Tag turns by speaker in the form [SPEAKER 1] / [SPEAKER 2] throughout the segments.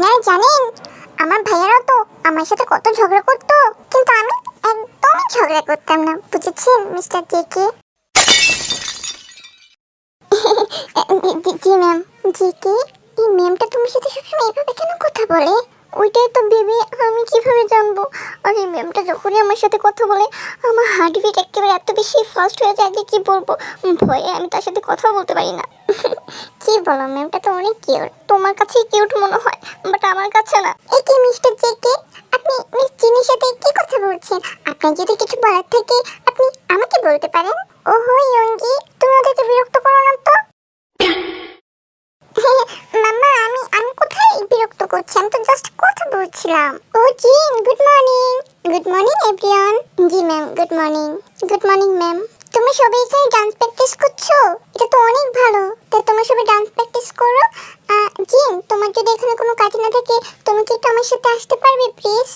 [SPEAKER 1] আপনারা জানেন আমার ভাইয়ারা তো আমার সাথে কত ঝগড়া করতো, কিন্তু আমি একদমই ঝগড়া করতাম না, বুঝেছেন মিস্টার জেকে? জি ম্যাম। জেকে, এই ম্যামটা তোমার সাথে সবসময় এভাবে কেন কথা বলে? ওইটাই তো বেবি, আমি কিভাবে জানবো? আর এই ম্যামটা যখনই আমার সাথে কথা বলে আমার হার্টবিট একেবারে এত বেশি ফাস্ট হয়ে যায় যে কি বলবো, ভয়ে আমি তার সাথে কথা বলতে পারি না। কি বলো, ম্যামটা তো অনেক কিউট। তোমার কাছে কিউট মনে হয়, বাট আমার কাছে না। এই কি মিস্টার জেকে, আপনি মিস জিনির সাথে কি কথা বলছেন? আপনার যদি কিছু বলার থাকে আপনি আমাকে বলতে পারেন। ওহো ইয়ঙ্গি, তুমি ওদেরকে বিরক্ত করো না তো। মামা, আমি কোথায় বিরক্ত করছি? আমি তো জাস্ট কথা বলছিলাম। ও জিন, good morning. Good morning everyone. জি ma'am, good morning. Good morning ma'am. তোমরা সবাই এখানে ডান্স প্র্যাকটিস করছো? এটা তো অনেক ভালো। তো তোমরা সবাই ডান্স প্র্যাকটিস করো। জিন, তোমার যদি এখানে কোনো কাজ না থাকে তুমি কি একটু আমার সাথে আসতে পারবে প্লিজ?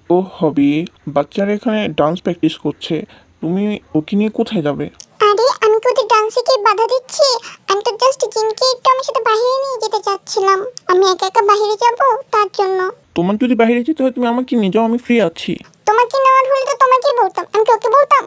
[SPEAKER 2] ও হবি, বাচ্চারা এখানে ডান্স প্র্যাকটিস করছে, তুমি ওকে নিয়ে কোথায় যাবে?
[SPEAKER 1] আরে আমি কি ওদের ডান্সে কি বাধা দিচ্ছি? আমি তো জাস্ট জিনকে একটু আমার সাথে বাইরে নিয়ে যেতে চাচ্ছিলাম। আমি একা একা বাইরে যাব, তার জন্য।
[SPEAKER 2] তোমার যদি বাইরে যেতে হয় তুমি আমাকে নিয়ে যাও, আমি ফ্রি আছি।
[SPEAKER 1] তোমাকে নেওয়ার হলে তো তোমাকে বলতাম, আমি কি ওকে বলতাম?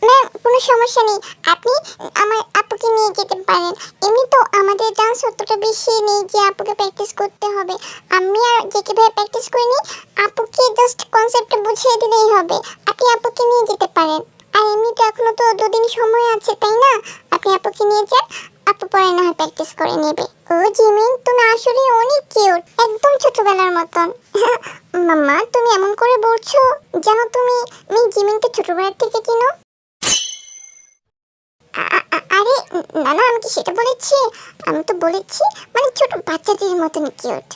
[SPEAKER 1] ম্যাম, কোনো সমস্যা নেই, আপনি আমার আপুকে নিয়ে যেতে পারেন। এমনি তো আমাদের ডান্স অতটা বেশি নেই যে আপুকে প্র্যাকটিস করতে হবে। আমি আর জেকে ভাই প্র্যাকটিস করে নিই, আপুকে জাস্ট কনসেপ্টটা বুঝিয়ে দিলেই হবে। আপনি আপুকে নিয়ে যেতে পারেন। আর এমনিতে এখনো তো 2 দিন সময় আছে, তাই না? আপনি আপুকে নিয়ে যান, আপু পরে না হয় প্র্যাকটিস করে নেবে। ও জিমিন, তুমি আসলে অনেক কিউট, একদম ছোটবেলার মতন। মাম্মা, তুমি এমন করে বলছো যেন তুমি জিমিনকে ছোটবেলার থেকে চিনো। আরে না না, আমি কি সেটা বলেছি? আমি তো বলেছি মানে ছোট বাচ্চাদের মতন কিউট।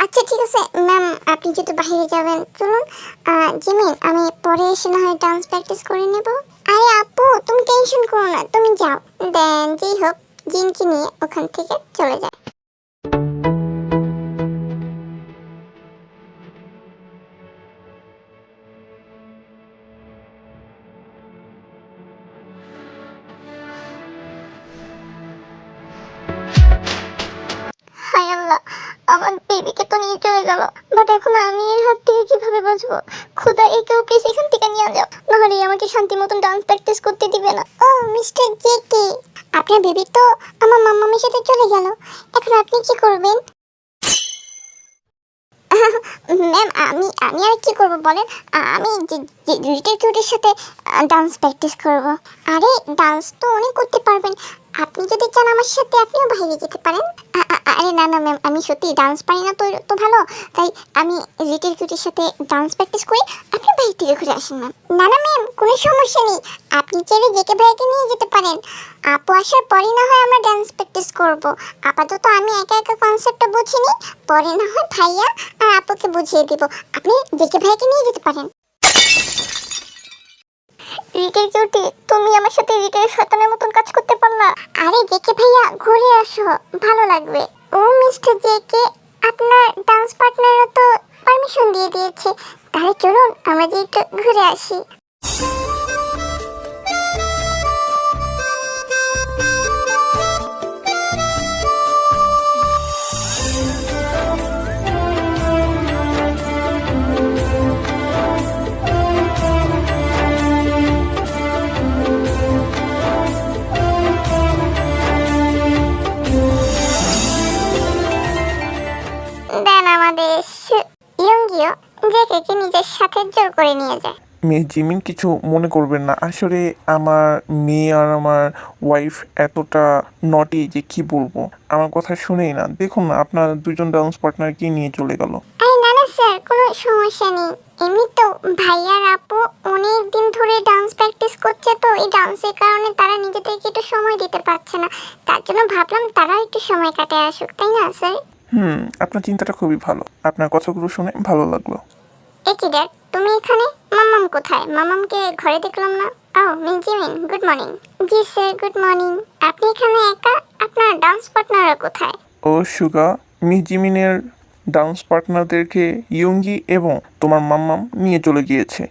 [SPEAKER 1] আচ্ছা ঠিক আছে ম্যাম, আপনি যদি বাইরে যাবেন চলুন। জিমিন, আমি পরে এসে না হয় ডান্স প্র্যাকটিস করে নেব। আরে আপু, তুমি টেনশন করো না, তুমি যাও। দেন যেই হোক জিনকে নিয়ে ওখান থেকে চলে যায়। হায় আল্লাহ, আমার বেবিকে তো নিয়ে চলে গেল, বাট এখন আমি এর হাত থেকে কিভাবে বাঁচবো? খোদা, একেও প্লিজ এখান থেকে নিয়ে যাও, নাহলে আমাকে শান্তি মতন ডান্স প্র্যাকটিস করতে দিবে না। ও মিস্টার জেকে, আপনার বেবি তো আমার মাম্মামির সাথে চলে গেল, এখন আপনি কি করবেন? ম্যাম, আমি আমি আর কি করব বলেন? আমি লিটল কিউটের সাথে ডান্স প্র্যাকটিস করব। আরে ডান্স তো অনেক করতে পারবেন, আপনি যদি চান আমার সাথে আপনিও বাইরে যেতে পারেন। আরে না না ম্যাম, আমি সত্যি ডান্স পারি না তো, তো ভালো, তাই আমি লিটল কিউটের সাথে ডান্স প্র্যাকটিস করি, আপনি বাইরে থেকে ঘুরে আসেন ম্যাম। না না ম্যাম, কোনো সমস্যা নেই, আপনি চাইলে জেকে ভাইকে নিয়ে যেতে পারেন। আপু আসার পরই না হয় আমরা ডান্স প্র্যাকটিস করব। আপাতত আমি একা একা কনসেপ্টটা বুঝিনি, পরে না হয় ভাইয়া আর আপুকে বুঝিয়ে দিব। আপনি জেকে ভাইকে নিয়ে যেতে পারেন। রিটের কিউটি, তুমি আমার সাথে রিটের শয়তানের মতন কাজ করতে পারলা? আরে জেকে ভাইয়া, ঘুরে আসো, ভালো লাগবে। ও মিস্টার জেকে, আপনার ডান্স পার্টনাররা তো পারমিশন দিয়ে দিয়েছে, তাহলে চলুন আমরা যে একটু ঘুরে আসি। দেন আমাদের ইয়ঙ্গিও জেকেকে নিজের সাথে জোর করে নিয়ে যায়।
[SPEAKER 2] মেয়ে জিমিন, কিছু মনে করবেন না, আসলে আমার মেয়ে আর আমার ওয়াইফ এতটা নটি যে কি বলবো, আমার কথা শুনেই না। দেখুন না, আপনার দুজন ডান্স পার্টনারকে নিয়ে চলে গেল।
[SPEAKER 1] আরে না না স্যার, কোনো সমস্যা নেই। এমনি তো ভাইয়ার আপু অনেক দিন ধরে ডান্স প্র্যাকটিস করছে, তো এই ডান্সের কারণে তারা নিজেদেরকে একটু সময় দিতে পারছে না, তার জন্য ভাবলাম তারা একটু সময় কাটায় আসুক, তাই না স্যার?
[SPEAKER 2] আপনার চিন্তাটা খুবই ভালো, আপনার কথাগুলো শুনে ভালো লাগলো।
[SPEAKER 1] একই ড্যাড, তুমি এখানে? মামাম কোথায়? মামামকে ঘরে দেখলাম না। ও মিস জিমিন, গুড মর্নিং। জি স্যার, গুড মর্নিং। আপনি এখানে একা? আপনার ডান্স পার্টনাররা কোথায়?
[SPEAKER 2] ও সুগা, মিস জিমিনের ডান্স পার্টনারদেরকে ইয়ঙ্গি এবং তোমার মাম্মাম নিয়ে চলে গিয়েছে।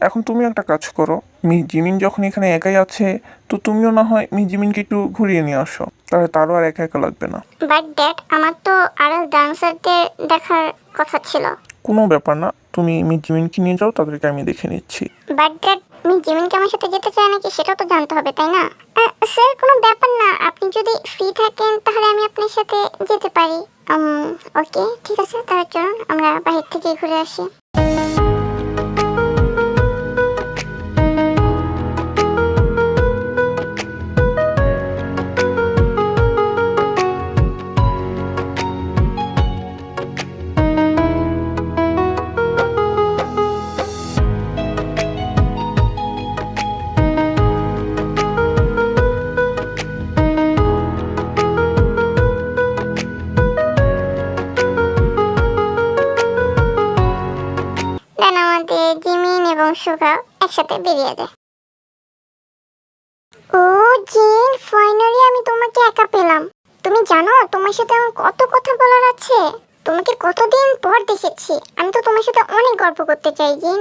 [SPEAKER 2] এখন তুমি একটা কাজ করো, মিস জিমিন যখন এখানে একাই আছে, তো তুমিও না হয় মিস জিমিনকে একটু ঘুরিয়ে নিয়ে আসো, তাহলে তারও আর একা একা লাগবে না।
[SPEAKER 1] বাট ড্যাড, আমার তো আরো ডান্সারদের দেখার কথা ছিল।
[SPEAKER 2] কোনো ব্যাপার না, তুমি মিস জিমিনকে নিয়ে যাও, তাদেরকে আমি দেখে নিচ্ছি।
[SPEAKER 1] বাট ড্যাড, মিস জিমিনকে আমার সাথে যেতে চায় নাকি সেটাও তো জানতে হবে, তাই না? স্যার, কোনো ব্যাপার না, আপনি যদি ফ্রি থাকেন তাহলে আমি আপনার সাথে যেতে পারি। ওকে, ঠিক আছে, তাহলে চলুন আমরা বাহির থেকে ঘুরে আসি। দেন আমাদের জিমিন এবং সুগা একসাথে বেরিয়ে যায়। ও জিন, ফাইনালি আমি তোমাকে একা পেলাম। তুমি জানো তোমার সাথে আমার কত কথা বলার আছে। তোমাকে কতদিন পর দেখেছি, আমি তো তোমার সাথে অনেক গল্প করতে চাই জিন।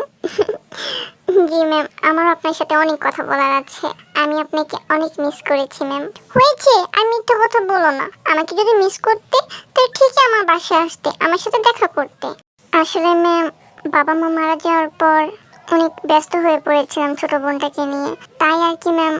[SPEAKER 1] জি ম্যাম, আমার আপনার সাথে অনেক কথা বলার আছে। আমি আপনাকে অনেক মিস করেছি ম্যাম। হয়েছে, আর মিথ্যা কথা বলো না। আমাকে যদি মিস করতে তাহলে ঠিকই আমার বাসায় আসতে, আমার সাথে দেখা করতে। আসলে ম্যাম, বাবা মা মারা যাওয়ার পর অনেক ব্যস্ত হয়ে পড়েছিলাম ছোট বোনটাকে নিয়ে, তাই আর কি ম্যাম।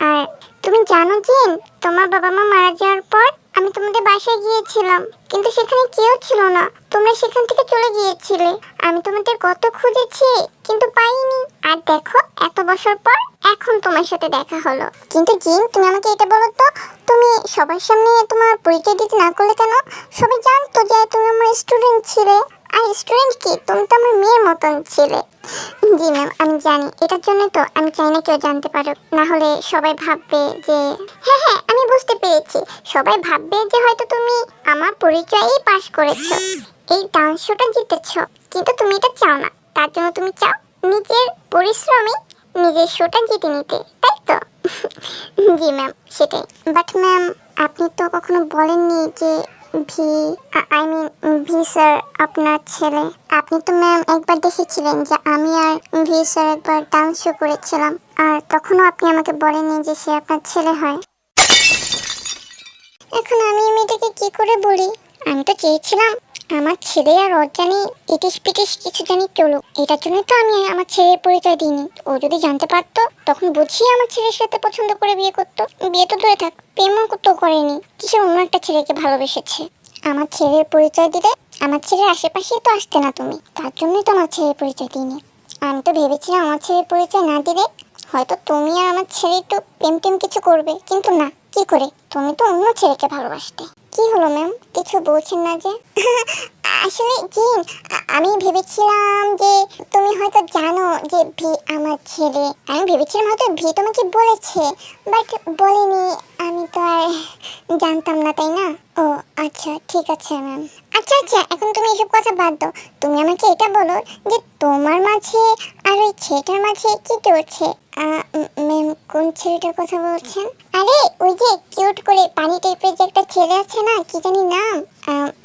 [SPEAKER 1] আর তুমি জানো জিন, তোমার বাবা মা মারা যাওয়ার পর আমি তোমাদের বাসায় গিয়েছিলাম, কিন্তু সেখানে কেউ ছিল না। তোমরা সেখান থেকে চলে গিয়েছিলে। আমি তোমাদের কত খুঁজেছি কিন্তু পাইনি। আর দেখো, এত বছর পর এখন তোমার সাথে দেখা হলো। কিন্তু জিন, তুমি আমাকে এটা বলো তো, তুমি সবার সামনে তোমার পরিচয় দিতে না করলে কেন? সবাই জানতো যে তুমি আমার স্টুডেন্ট ছিলে। আর স্টুডেন্ট কি, তুমি তো আমার মেয়ের মতন ছিলে। জি ম্যাম, আমি জানি, এটার জন্য তো আমি চাই না কেউ জানতে পারুক, না হলে সবাই ভাববে যে হ্যাঁ হ্যাঁ আমি বুঝতে পেরেছি, সবাই ভাববে যে হয়তো তুমি আমার পরিচয়েই পাশ করেছো, এই ডান্স শোটা জিতেছো। কিন্তু তুমি এটা চাও না, তার জন্য তুমি চাও নিজের পরিশ্রমে নিজের শোটা জিতে নিতে, তাই তো? জি ম্যাম, সেটাই। বাট ম্যাম, আপনি তো কখনো বলেননি যে V, I mean V sir আপনার ছেলে। আপনি তো ম্যাম একবার দেখেছিলেন যে আমি আর ভি স্যার একবার ডান্স শো করেছিলাম, আর তখনও আপনি আমাকে বলেননি যে সে আপনার ছেলে হয়। এখন আমি মেয়েটাকে কি করে বলি? আমি তো চেয়েছিলাম আমার ছেলে আর ওর জানি ইটিস পিটিস কিছু জানি চলুক, এটার জন্য তো আমি আমার ছেলের পরিচয় দিইনি। ও যদি জানতে পারতো তখন বুঝিয়ে আমার ছেলের সাথে পছন্দ করে বিয়ে করতো। বিয়ে তো দূরে থাক, প্রেমও তো করেনি, কিসের অন্য একটা ছেলেকে ভালোবেসেছে। আমার ছেলের পরিচয় দিলে আমার ছেলের আশেপাশেই তো আসতে না তুমি, তার জন্যই তো আমার ছেলের পরিচয় দিইনি। আমি তো ভেবেছিলাম আমার ছেলের পরিচয় না দিলে হয়তো তুমি আর আমার ছেলে একটু প্রেম টেম কিছু করবে, কিন্তু না, কি করে, তুমি তো অন্য ছেলেকে ভালোবাসতে। কি হলো ম্যাম, কিছু বলছেন না যে? আসলে জিন, আমি ভেবেছিলাম যে তুমি হয়তো জানো যে ভি আমার ছেলে। আমি ভেবেছিলাম হয়তো ভি তোমাকে বলেছে, বাট বলেনি। আমি তো আর জানতাম না, তাই না? ও আচ্ছা, ঠিক আছে ম্যাম। আচ্ছা আচ্ছা, এখন তুমি এসব কথা বাদ দাও। তুমি আমাকে এটা বলো যে তোমার মাঝে আর ওই ছেলেটার মাঝে কি চলছে? ম্যাম, কোন ছেলেটার কথা বলছেন? আরে ওই যে কিউট করে পানি টাইপের যে একটা ছেলে আছে না, কি জানি নাম।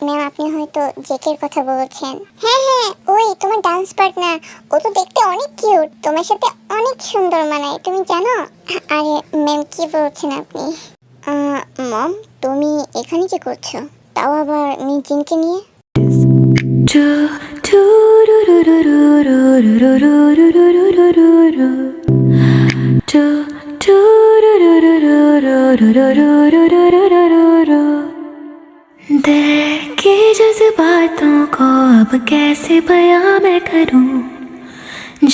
[SPEAKER 1] ম্যাম, আপনি হয়তো জেকের কথা বলছেন। হ্যাঁ হ্যাঁ, ওই তোমার ডান্স পার্টনার। ও তো দেখতে অনেক কিউট, তোমার সাথে অনেক সুন্দর মানায়, তুমি জানো? আরে ম্যাম, কি বলছেন আপনি? মম, তুমি এখানে কি করছো, তাও আবার মিজিনকে নিয়ে?
[SPEAKER 3] दिल के जज्बातों को अब कैसे बयां मैं करूं,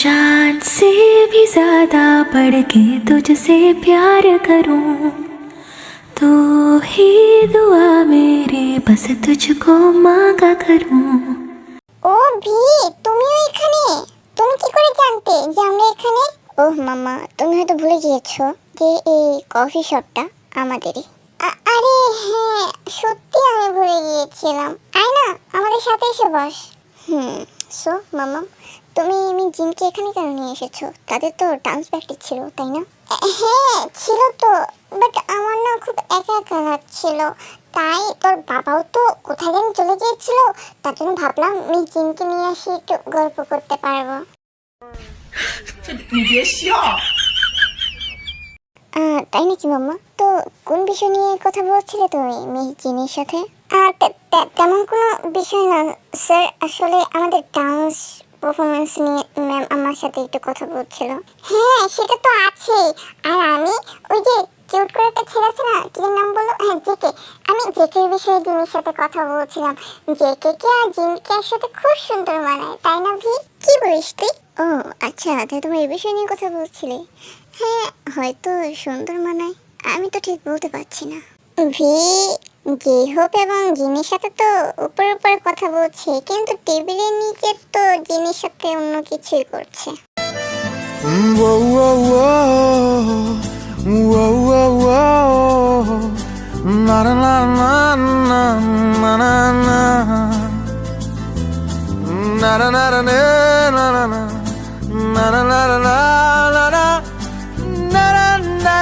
[SPEAKER 3] जान से भी ज्यादा बढ़ के तुझसे प्यार करूं, तू ही दुआ मेरी बस तुझको मांगा करूं।
[SPEAKER 1] ও ভি, তুমিও এখানে? তুমি কি করে জানতে যে আমরা এখানে? ওহ মামা, তুমি হয়তো ভুলে গিয়েছো যে এই কফি শপটা আমাদেরই। আরে হ্যাঁ, সত্যি আমি ভুলে গিয়েছিলাম। আয় না, আমাদের সাথে এসে বস। সো মামা, তুমি জিনকে এখানে কেন নিয়ে এসেছো? তাদের তো ডান্স প্র্যাকটিস ছিল, তাই না? হ্যাঁ ছিল তো, বাট আমার না খুব একা একা লাগছিল, তাই তোর বাবাও তো কোথায় যেন চলে গিয়েছিল, তার জন্য ভাবলাম জিনকে নিয়ে আসি, একটু গল্প করতে পারবো। তাই নাকি মাম্মা? তো কোন বিষয় নিয়ে কথা বলছিলে তুমি জিনের সাথে? তেমন কোনো বিষয় না স্যার, আসলে আমাদের ডান্স পারফরমেন্স নিয়ে ম্যাম আমার সাথে একটু কথা বলছিল। হ্যাঁ সেটা তো আছে, আর আমি ওই যে কিউট করে একটা ছেলে আছে না, কি নাম বলো, হ্যাঁ জেকে, আমি জেকের বিষয়ে জিনের সাথে কথা বলছিলাম। জেকে কে আর জিনকে একসাথে খুব সুন্দর মানায়, তাই না ভি? কি বলিস তুই? ও আচ্ছা, তাই তোমার এই বিষয় নিয়ে কথা বলছিলে। হ্যাঁ হয়তো সুন্দর মানায়, আমি তো ঠিক বলতে পারছি না। ভি যে হোক এবং জিনের সাথে তো উপরে উপরে কথা বলছে, কিন্তু টেবিলের নিচে তো জিনের সাথে অন্য কিছুই করছে।
[SPEAKER 4] Whoa, whoa, whoa, whoa, whoa, whoa. Na na na na na na na na. Na na na na na na na na. Na na na na na na na. Na na na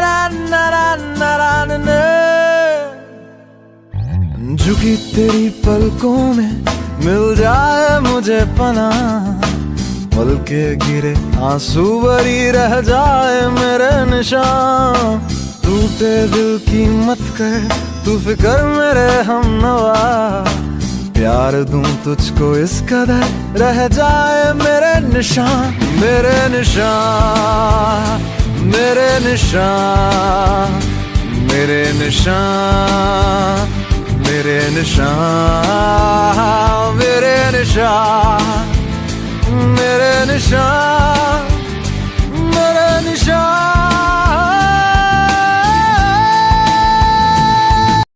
[SPEAKER 4] na na na na na. झुकी तेरी पलकों में मिल जाए मुझे पनाह, पल के गिरे आंसू भरी रह जाए मेरे निशान। टूटे दिल की मत कर तू फिक्र मेरे हमनवा, प्यार दूं तुझको इस कदर रह जाए मेरे निशान। मेरे निशान, मेरे निशान, मेरे निशान, मेरे निशान, मेरे निशान, मेरे निशान।